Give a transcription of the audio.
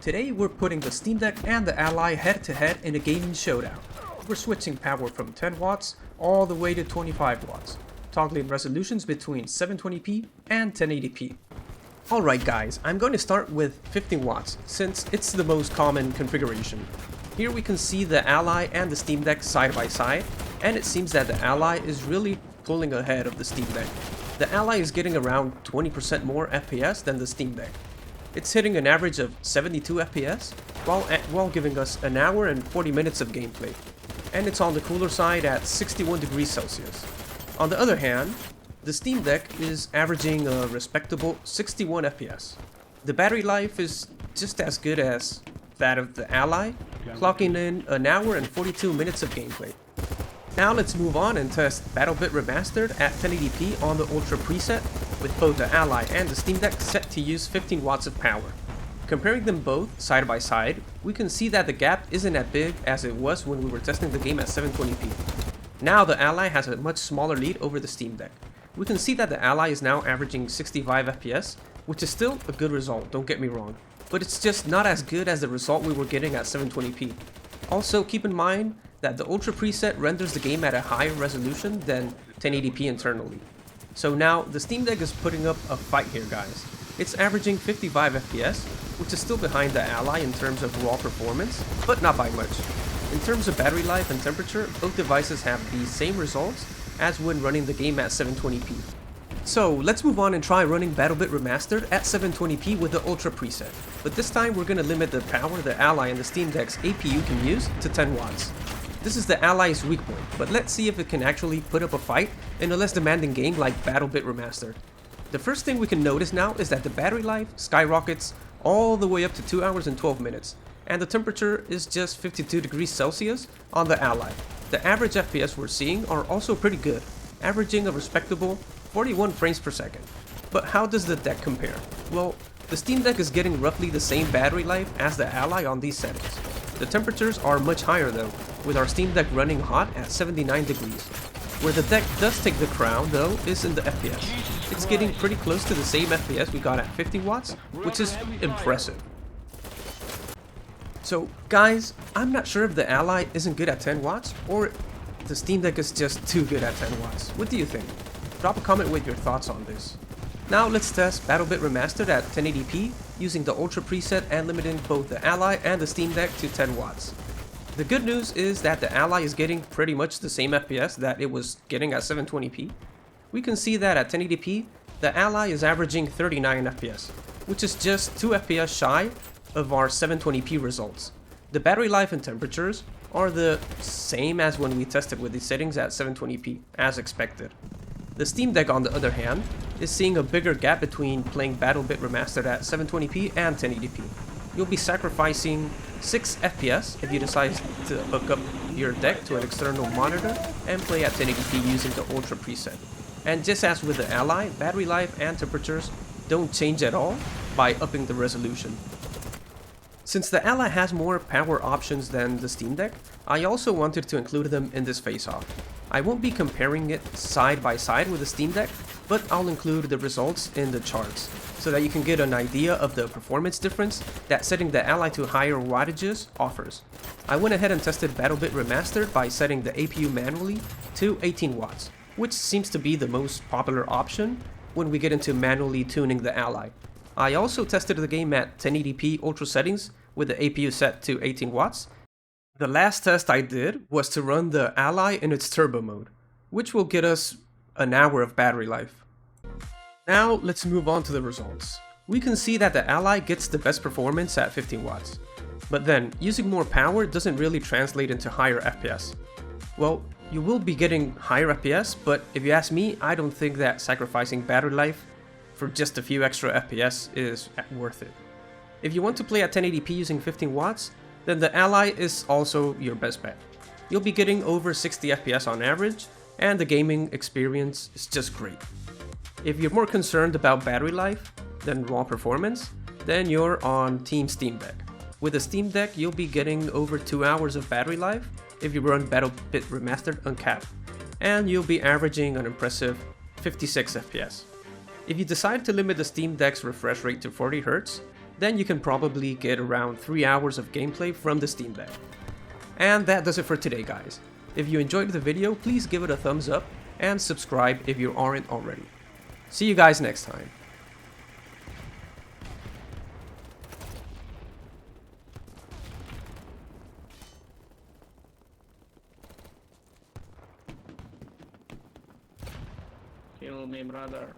Today we're putting the Steam Deck and the Ally head to head in a gaming showdown. We're switching power from 10 watts all the way to 25 watts, toggling resolutions between 720p and 1080p. Alright guys, I'm going to start with 15 watts since it's the most common configuration. Here we can see the Ally and the Steam Deck side by side, and it seems that the Ally is really pulling ahead of the Steam Deck. The Ally is getting around 20% more FPS than the Steam Deck. It's hitting an average of 72 FPS, while giving us an hour and 40 minutes of gameplay. And it's on the cooler side at 61 degrees Celsius. On the other hand, the Steam Deck is averaging a respectable 61 FPS. The battery life is just as good as that of the Ally, clocking in an hour and 42 minutes of gameplay. Now let's move on and test Battlebit Remastered at 1080p on the Ultra preset, with both the Ally and the Steam Deck set to use 15 watts of power. Comparing them both side by side, we can see that the gap isn't as big as it was when we were testing the game at 720p. Now the Ally has a much smaller lead over the Steam Deck. We can see that the Ally is now averaging 65 FPS, which is still a good result, don't get me wrong, but it's just not as good as the result we were getting at 720p. Also, keep in mind that the Ultra preset renders the game at a higher resolution than 1080p internally. So now, the Steam Deck is putting up a fight here guys. It's averaging 55 FPS, which is still behind the Ally in terms of raw performance, but not by much. In terms of battery life and temperature, both devices have the same results as when running the game at 720p. So let's move on and try running Battlebit Remastered at 720p with the Ultra preset, but this time we're going to limit the power the Ally and the Steam Deck's APU can use to 10 watts. This is the Ally's weak point, but let's see if it can actually put up a fight in a less demanding game like Battlebit Remastered. The first thing we can notice now is that the battery life skyrockets all the way up to 2 hours and 12 minutes, and the temperature is just 52 degrees Celsius on the Ally. The average FPS we're seeing are also pretty good, averaging a respectable 41 frames per second. But how does the deck compare? Well, the Steam Deck is getting roughly the same battery life as the Ally on these settings. The temperatures are much higher though, with our Steam Deck running hot at 79 degrees. Where the deck does take the crown though is in the FPS. It's getting pretty close to the same FPS we got at 50 watts, which is impressive. So guys, I'm not sure if the Ally isn't good at 10 watts or the Steam Deck is just too good at 10 watts. What do you think? Drop a comment with your thoughts on this. Now let's test Battlebit Remastered at 1080p using the Ultra preset and limiting both the Ally and the Steam Deck to 10 watts. The good news is that the Ally is getting pretty much the same FPS that it was getting at 720p. We can see that at 1080p, the Ally is averaging 39 FPS, which is just 2 FPS shy of our 720p results. The battery life and temperatures are the same as when we tested with these settings at 720p, as expected. The Steam Deck, on the other hand, is seeing a bigger gap between playing Battlebit Remastered at 720p and 1080p. You'll be sacrificing 6 FPS if you decide to hook up your deck to an external monitor and play at 1080p using the Ultra preset. And just as with the Ally, battery life and temperatures don't change at all by upping the resolution. Since the Ally has more power options than the Steam Deck, I also wanted to include them in this face-off. I won't be comparing it side by side with the Steam Deck, but I'll include the results in the charts, so that you can get an idea of the performance difference that setting the Ally to higher wattages offers. I went ahead and tested Battlebit Remastered by setting the APU manually to 18 watts, which seems to be the most popular option when we get into manually tuning the Ally. I also tested the game at 1080p Ultra settings with the APU set to 18 watts. The last test I did was to run the Ally in its turbo mode, which will get us an hour of battery life. Now let's move on to the results. We can see that the Ally gets the best performance at 15 watts, but then using more power doesn't really translate into higher FPS. Well, you will be getting higher FPS, but if you ask me, I don't think that sacrificing battery life for just a few extra FPS is worth it. If you want to play at 1080p using 15 watts, then the Ally is also your best bet. You'll be getting over 60 FPS on average, and the gaming experience is just great. If you're more concerned about battery life than raw performance, then you're on Team Steam Deck. With the Steam Deck, you'll be getting over 2 hours of battery life if you run Battlebit Remastered uncapped, and you'll be averaging an impressive 56 FPS. If you decide to limit the Steam Deck's refresh rate to 40Hz, then you can probably get around 3 hours of gameplay from the Steam Deck. And that does it for today, guys. If you enjoyed the video, please give it a thumbs up and subscribe if you aren't already. See you guys next time. Kill me, brother.